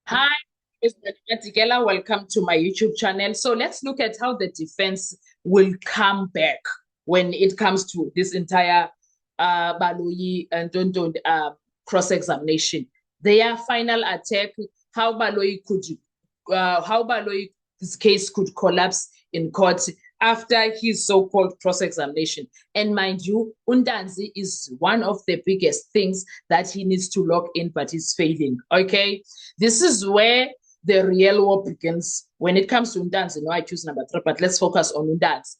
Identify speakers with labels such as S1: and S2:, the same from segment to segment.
S1: Hi, Mr. Natigela. Welcome to my YouTube channel. So let's look at how the defense will come back when it comes to this entire Baloyi and Dondon cross-examination. Their final attack, how Baloyi's case could collapse in court after his so-called cross-examination. And mind you, Undanzi is one of the biggest things that he needs to lock in, but he's failing. Okay, this is where the real war begins. When it comes to Undanzi, I choose number 3, but let's focus on Undanzi.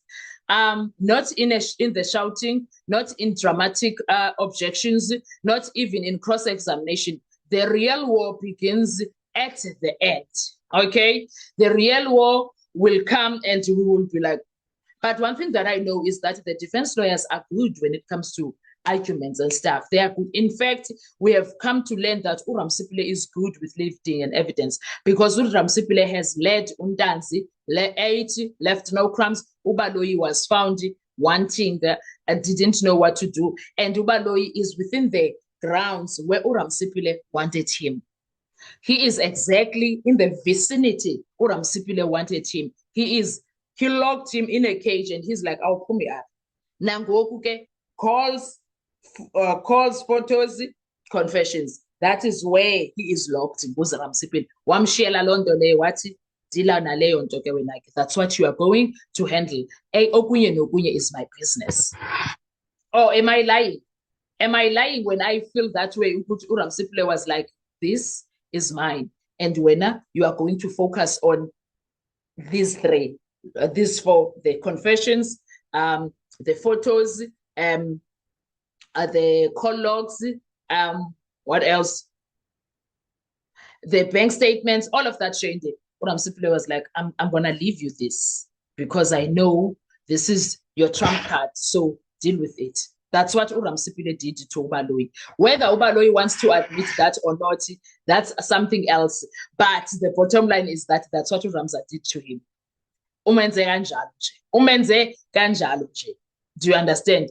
S1: Not in the shouting, not in dramatic objections, not even in cross-examination. The real war begins at the end. Okay, the real war will come and we will be like, but one thing that I know is that the defense lawyers are good when it comes to arguments and stuff. They are good. In fact, we have come to learn that Uram Sipile is good with lifting and evidence because Uram Sipile has led Undanzi, 8, left no crumbs. Ubaloyi was found wanting, didn't know what to do. And Ubaloyi is within the grounds where Uram Sipile wanted him. He is exactly in the vicinity Uram Sipile wanted him. He locked him in a cage and he's like, "I'll come here." Nangokuke calls, photos, confessions. That is where he is locked in Uram Sipile. Wamshela londo le wati dila na leyo ntoke wenake. That's what you are going to handle. Okunye nokunye is my business. Oh, am I lying? Am I lying when I feel that way? Uram Sipile was like, this is mine. And when you are going to focus on these 3, this for the confessions, the photos, the call logs, what else? The bank statements, all of that changed. Uram Sipile was like, I'm gonna leave you this because I know this is your trump card, so deal with it. That's what Uram Sipile did to Ubaloyi. Whether Ubaloyi wants to admit that or not, that's something else. But the bottom line is that that's what Uramza did to him. Umenze kanjalo nje. Do you understand?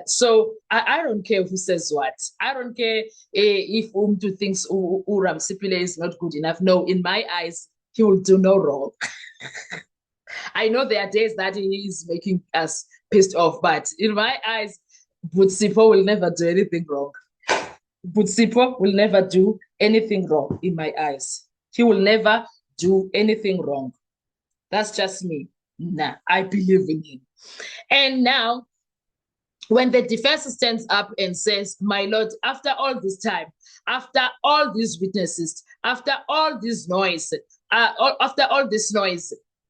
S1: So I don't care who says what. I don't care if Umtu thinks Uram Sipile is not good enough. No, in my eyes, he will do no wrong. I know there are days that he is making us pissed off, but in my eyes, Butsipo will never do anything wrong. Butsipo will never do anything wrong in my eyes. He will never do anything wrong. That's just me. Nah, I believe in him. And now, when the defense stands up and says, "My Lord, after all this time, after all these witnesses, after all this noise,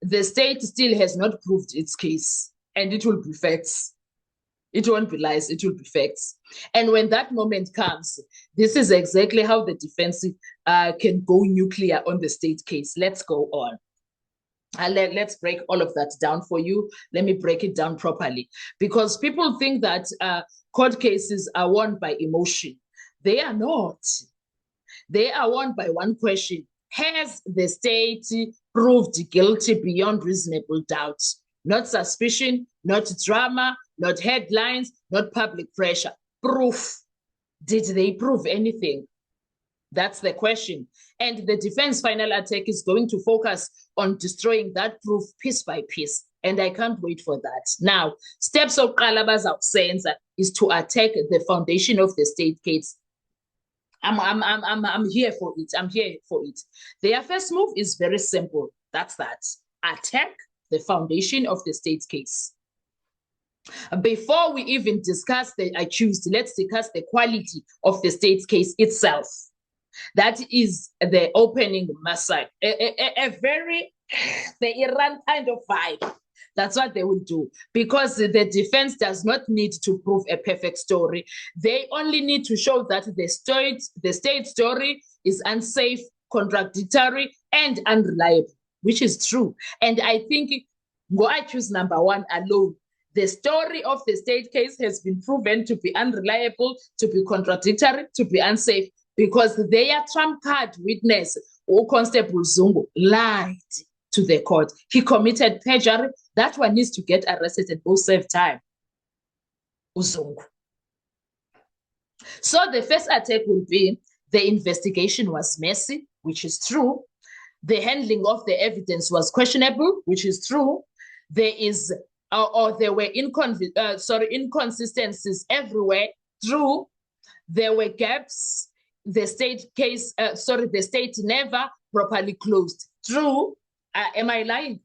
S1: the state still has not proved its case, and it will be facts. It won't be lies, it will be facts." And when that moment comes, this is exactly how the defense can go nuclear on the state case. Let's go on. Let's break all of that down for you. Let me break it down properly. Because people think that court cases are won by emotion. They are not. They are won by one question. Has the state proved guilty beyond reasonable doubt? Not suspicion, not drama, not headlines, not public pressure. Proof. Did they prove anything? That's the question. And the defense final attack is going to focus on destroying that proof piece by piece. And I can't wait for that. Now, steps of Kalaba's Senza is to attack the foundation of the state case. I'm here for it. I'm here for it. Their first move is very simple. That's that. Attack the foundation of the state case. Before we even discuss the accused, let's discuss the quality of the state case itself. That is the opening massage. A very, the Iran kind of vibe. That's what they will do. Because the defense does not need to prove a perfect story. They only need to show that the state story is unsafe, contradictory, and unreliable, which is true. And I think, I choose number 1 alone. The story of the state case has been proven to be unreliable, to be contradictory, to be unsafe, because their trump card witness, Constable Zungu, lied to the court. He committed perjury. That one needs to get arrested and go serve time. Uzungu. So the first attack will be The investigation was messy, which is true. The handling of the evidence was questionable, which is true. There were inconsistencies everywhere, true. There were gaps. The state never properly closed, true. Am I lying?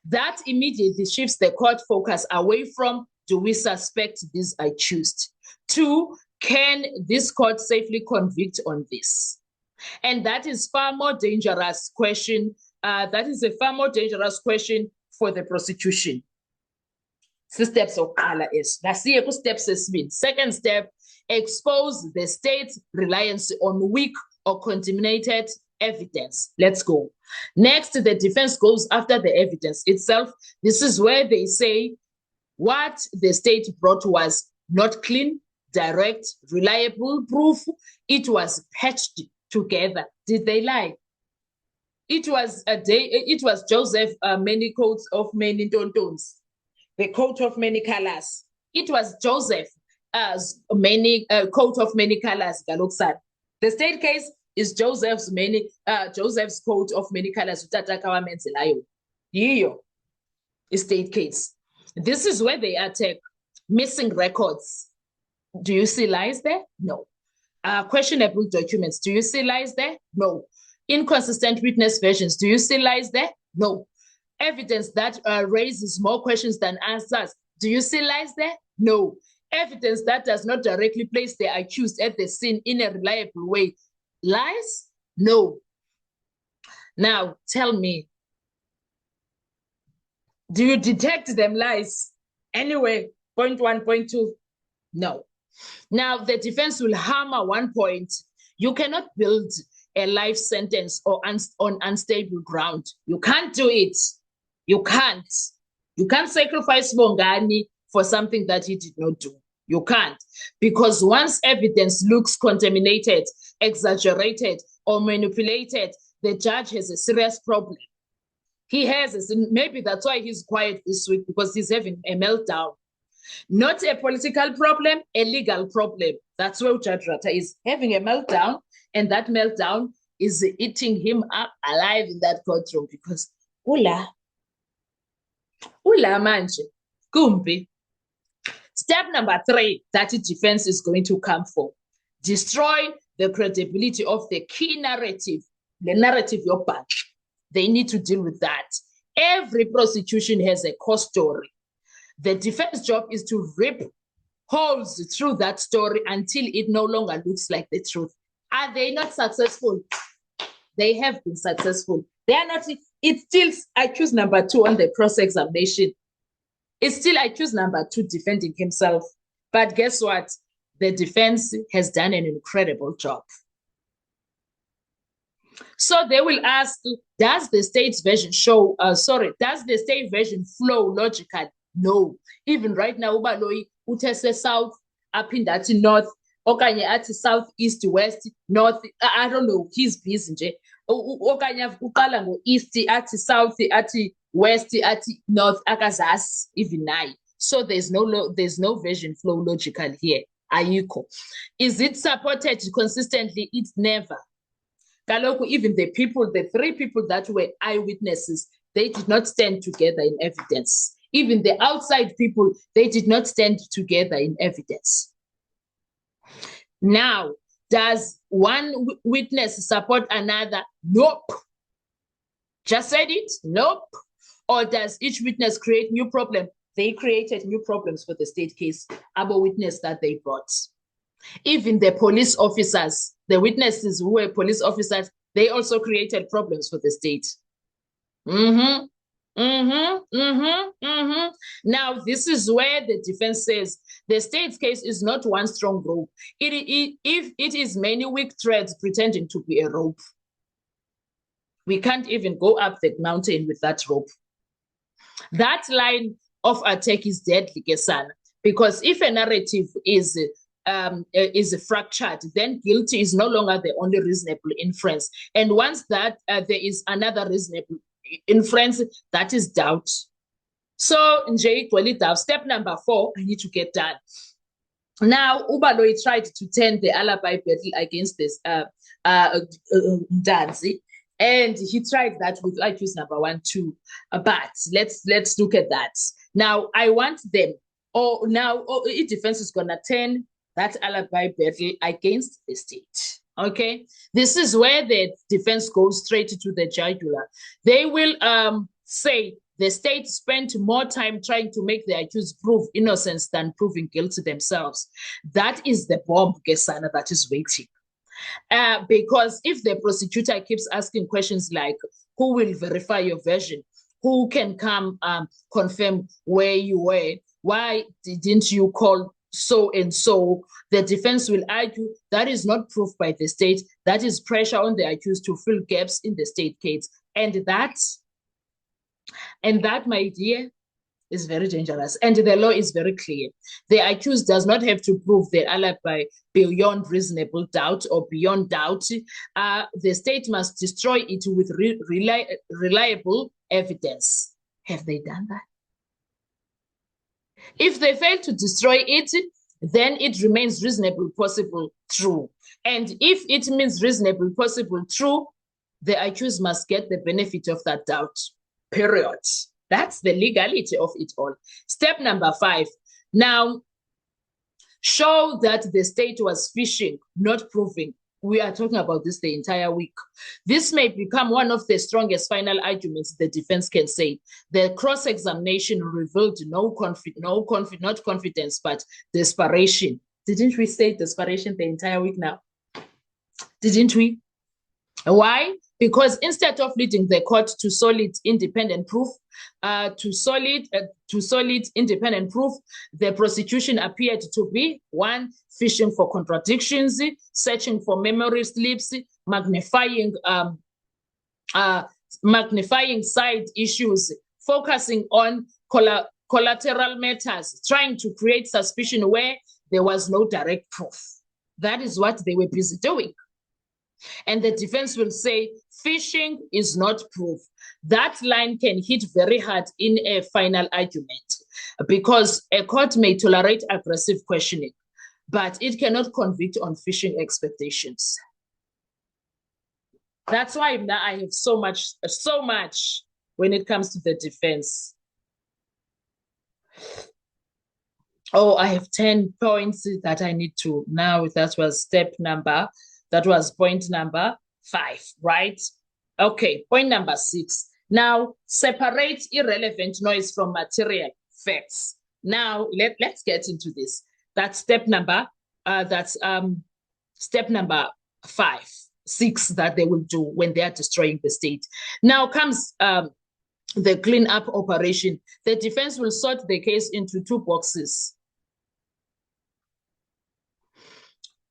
S1: That immediately shifts the court focus away from, do we suspect these accused, to, can this court safely convict on this? And that is far more dangerous question. That is a far more dangerous question for the prosecution. Steps of color is. Steps is mean. Second step, expose the state's reliance on weak or contaminated evidence. Let's go. Next, the defense goes after the evidence itself. This is where they say what the state brought was not clean, direct, reliable proof. It was patched together. Did they lie? It was Joseph, many coats of many tontons, the coat of many colors. It was Joseph, many coat of many colors. The state case is Joseph's coat of many colors. State case. This is where they attack missing records. Do you see lies there? No. Questionable documents. Do you see lies there? No. Inconsistent witness versions. Do you see lies there? No. Evidence that raises more questions than answers. Do you see lies there? No. Evidence that does not directly place the accused at the scene in a reliable way. Lies? No. Now, tell me, do you detect them lies? Anyway, point 1, point 2? No. Now, the defense will hammer one point. You cannot build a life sentence or on unstable ground. You can't do it. You can't. You can't sacrifice Bongani for something that he did not do. You can't. Because once evidence looks contaminated, exaggerated, or manipulated, the judge has a serious problem. He has, maybe that's why he's quiet this week, because he's having a meltdown. Not a political problem, a legal problem. That's where Judge Ratta is having a meltdown, and that meltdown is eating him up alive in that courtroom because ula manje, kumbi. Step number 3 that the defense is going to come for: destroy the credibility of the key narrative, the narrative your batch. They need to deal with that. Every prosecution has a core story. The defense job is to rip holes through that story until it no longer looks like the truth. Are they not successful? They have been successful. They are not. It's still accused number 2 on the cross-examination. It's still accused number 2 defending himself. But guess what? The defense has done an incredible job. So they will ask, does the state's version show, does the state version flow logically? No. Even right now, Ubaloyi utese south, aphinda athi north, okanye athi south, east, west, north. I don't know. He's busy nje. Okanye uqala ngo-east, athi south, athi west, athi north, akazazi even naye. So there's no version flow logical here. Ayikho. Is it supported consistently? It's never. Kaloku, even the 3 people that were eyewitnesses, they did not stand together in evidence. Even the outside people, they did not stand together in evidence. Now, does one witness support another? Nope. Just said it? Nope. Or does each witness create new problem? They created new problems for the state case, about witness that they brought. Even the police officers, the witnesses who were police officers, they also created problems for the state. Now, this is where the defense says the state's case is not one strong rope. If it is many weak threads pretending to be a rope, we can't even go up the mountain with that rope. That line of attack is deadly, Kesana, because if a narrative is fractured, then guilty is no longer the only reasonable inference. And once that there is another reasonable inference, that is doubt. So, step number 4, I need to get done. Now, Ubaloyi tried to turn the alibi battle against this Danzi, and he tried that with accused number 1, 2. But let's look at that. Now, I want them, defense is gonna turn that alibi battle against the state. Okay, this is where the defense goes straight to the jugular. They will say the state spent more time trying to make the accused prove innocence than proving guilt themselves. That is the bomb, Gesana, that is waiting. Because if the prosecutor keeps asking questions like, who will verify your version? Who can come confirm where you were? Why didn't you call so and so? The defense will argue that is not proof by the state. That is pressure on the accused to fill gaps in the state case. And that, my dear, is very dangerous. And the law is very clear. The accused does not have to prove the alibi beyond reasonable doubt or beyond doubt. The state must destroy it with reliable evidence. Have they done that? If they fail to destroy it, then it remains reasonable, possible, true. And if it means reasonable, possible, true, the accused must get the benefit of that doubt. Period. That's the legality of it all. Step number 5. Now, show that the state was fishing, not proving. We are talking about this the entire week. This may become one of the strongest final arguments the defense can say. The cross-examination revealed not confidence, but desperation. Didn't we say desperation the entire week now? Didn't we? Why? Because instead of leading the court to solid independent proof, the prosecution appeared to be 1, fishing for contradictions, searching for memory slips, magnifying side issues, focusing on collateral matters, trying to create suspicion where there was no direct proof. That is what they were busy doing. And the defense will say, fishing is not proof. That line can hit very hard in a final argument because a court may tolerate aggressive questioning, but it cannot convict on fishing expectations. That's why now I have so much when it comes to the defense. Oh, I have 10 points that I need to now. That was point number 5, right? Okay, point number 6. Now, separate irrelevant noise from material facts. Now, let's get into this. That's step number 5, 6 that they will do when they are destroying the state. Now comes the cleanup operation. The defense will sort the case into 2 boxes.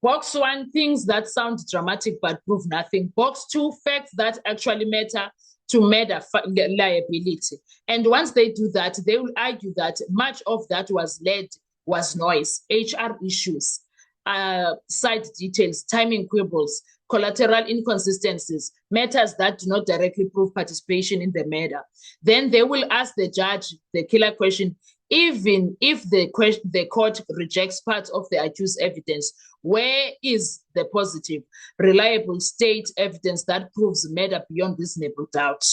S1: Box 1, things that sound dramatic but prove nothing. Box 2, facts that actually matter to murder liability. And once they do that, they will argue that much of that was noise, HR issues, side details, timing quibbles, collateral inconsistencies, matters that do not directly prove participation in the murder. Then they will ask the judge the killer question, even if the court rejects part of the accused evidence, where is the positive, reliable state evidence that proves murder beyond reasonable doubt?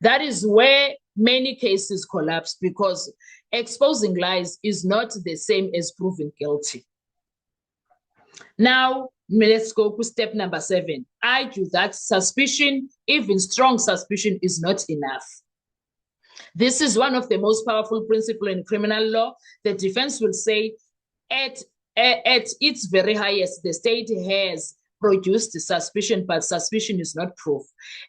S1: That is where many cases collapse because exposing lies is not the same as proving guilty. Now, let's go to step number 7. Argue that suspicion, even strong suspicion, is not enough. This is one of the most powerful principles in criminal law. The defense will say, at its very highest, the state has produced suspicion, but suspicion is not proof.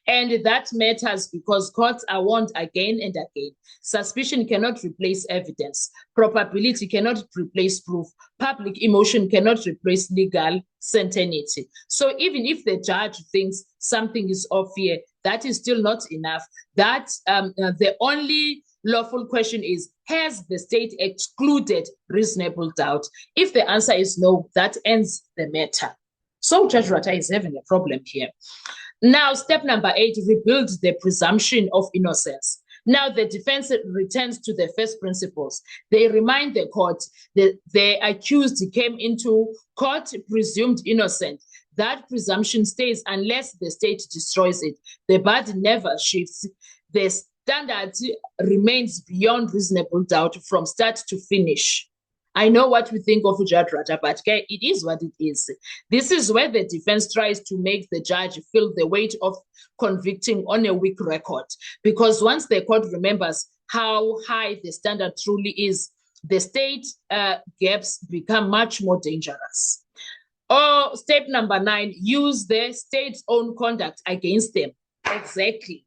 S1: And that matters because courts are warned again and again. Suspicion cannot replace evidence. Probability cannot replace proof. Public emotion cannot replace legal certainty. So even if the judge thinks something is off here, that is still not enough. That the only lawful question is, has the state excluded reasonable doubt? If the answer is no, that ends the matter. So Judge Rata is having a problem here. Now, step number 8, rebuild the presumption of innocence. Now the defense returns to the first principles. They remind the court that the accused came into court presumed innocent. That presumption stays unless the state destroys it. The burden never shifts. The standard remains beyond reasonable doubt from start to finish. I know what we think of Jadrata, but it is what it is. This is where the defense tries to make the judge feel the weight of convicting on a weak record. Because once the court remembers how high the standard truly is, the state gaps become much more dangerous. Or step number 9, use the state's own conduct against them. Exactly.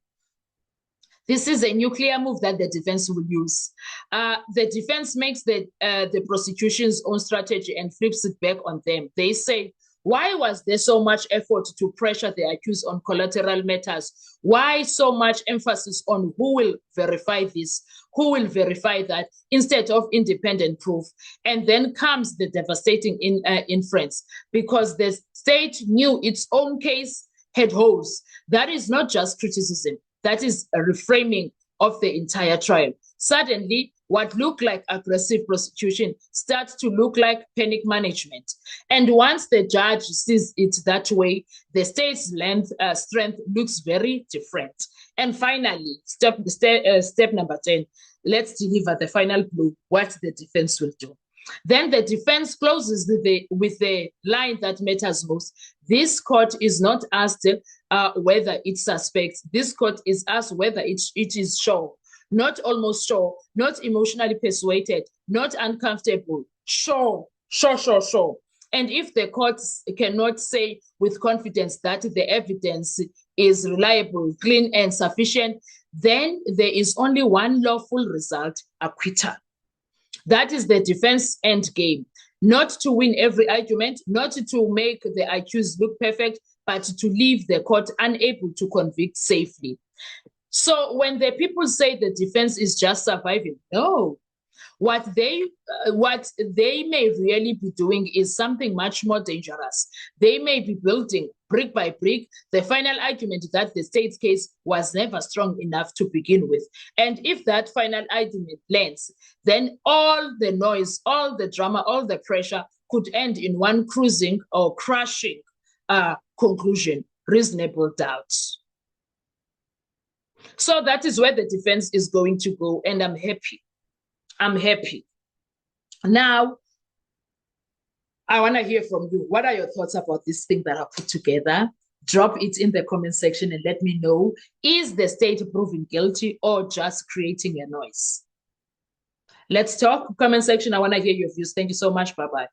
S1: This is a nuclear move that the defense will use. The defense makes the prosecution's own strategy and flips it back on them. They say, why was there so much effort to pressure the accused on collateral matters? Why so much emphasis on who will verify this, who will verify that, instead of independent proof? And then comes the devastating inference, because the state knew its own case had holes. That is not just criticism. That is a reframing of the entire trial. Suddenly, what looked like aggressive prosecution starts to look like panic management. And once the judge sees it that way, the state's strength looks very different. And finally, step number 10, let's deliver the final blow, what the defense will do. Then the defense closes with the line that matters most. This court is not asked whether it suspects. This court is asked whether it is sure, not almost sure, not emotionally persuaded, not uncomfortable, sure. And if the court cannot say with confidence that the evidence is reliable, clean, and sufficient, then there is only one lawful result: acquittal. That is the defense end game. Not to win every argument, not to make the accused look perfect, but to leave the court unable to convict safely. So when the people say the defense is just surviving, no. What they may really be doing is something much more dangerous. They may be building brick by brick the final argument that the state's case was never strong enough to begin with. And if that final argument lands, then all the noise, all the drama, all the pressure could end in one cruising or crushing conclusion: reasonable doubt. So that is where the defense is going to go, and I'm happy. I'm happy. Now, I want to hear from you. What are your thoughts about this thing that I put together? Drop it in the comment section and let me know. Is the state proven guilty or just creating a noise? Let's talk. Comment section. I want to hear your views. Thank you so much. Bye-bye.